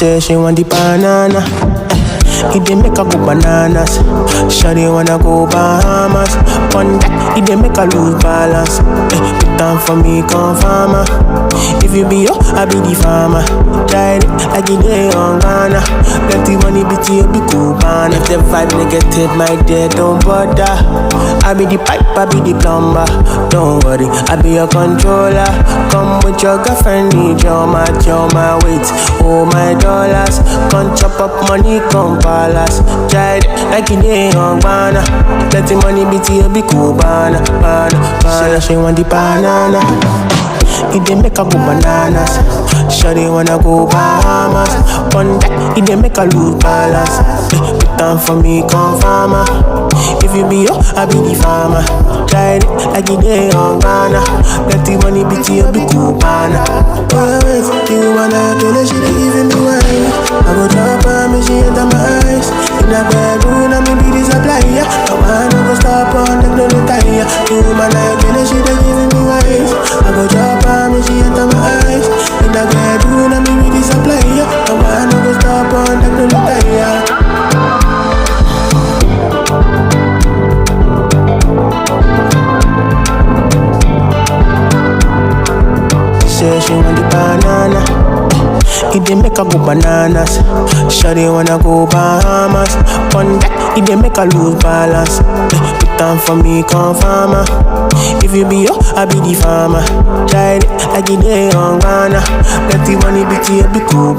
Say she want the banana. It dey make her go bananas. Shawty wanna go Bahamas. One that it dey make her lose balance. Put down for me, come farmer. If you be yo, I be the farmer. Tried it like it dey on Ghana. Plenty money, bitch, you be cool, man. If the vibe negative, my dear, don't bother. I be the pipe, I be the plumber. Don't worry, I be your controller. Come with your girlfriend, need your match, your my weight, oh my dollars. Come chop up money, come palace. Tried like it ain't on Ghana. Plenty money, bitch, you be cool, banana. She want the banana. It dey make her go bananas. Shawty wanna go Bahamas. One that it dey make her lose balance. Put down for me, come farmer. If you be yo, I be the farmer. Tried it like it ain't on Ghana. Plenty money, bitch, you be cool, banana. Wait, you wanna kill her, she dey giving me wine. I go drop her, me she enter my eyes. In a bedroom, I me be the supplier. I wanna go stop on the no retire. You wanna kill her, she dey giving me wine. I go drop her, me she enter my eyes. In a bedroom, I me be the supplier. I wanna go stop on the no retire. Say she want the banana. It dey make her go bananas. Shawty wanna go Bahamas. One that it dey make her lose balance. Put down for me, come farmer. If you be yo, I be the farmer. Tried it like it ain't on Ghana. Plenty money, bitch, you be cool.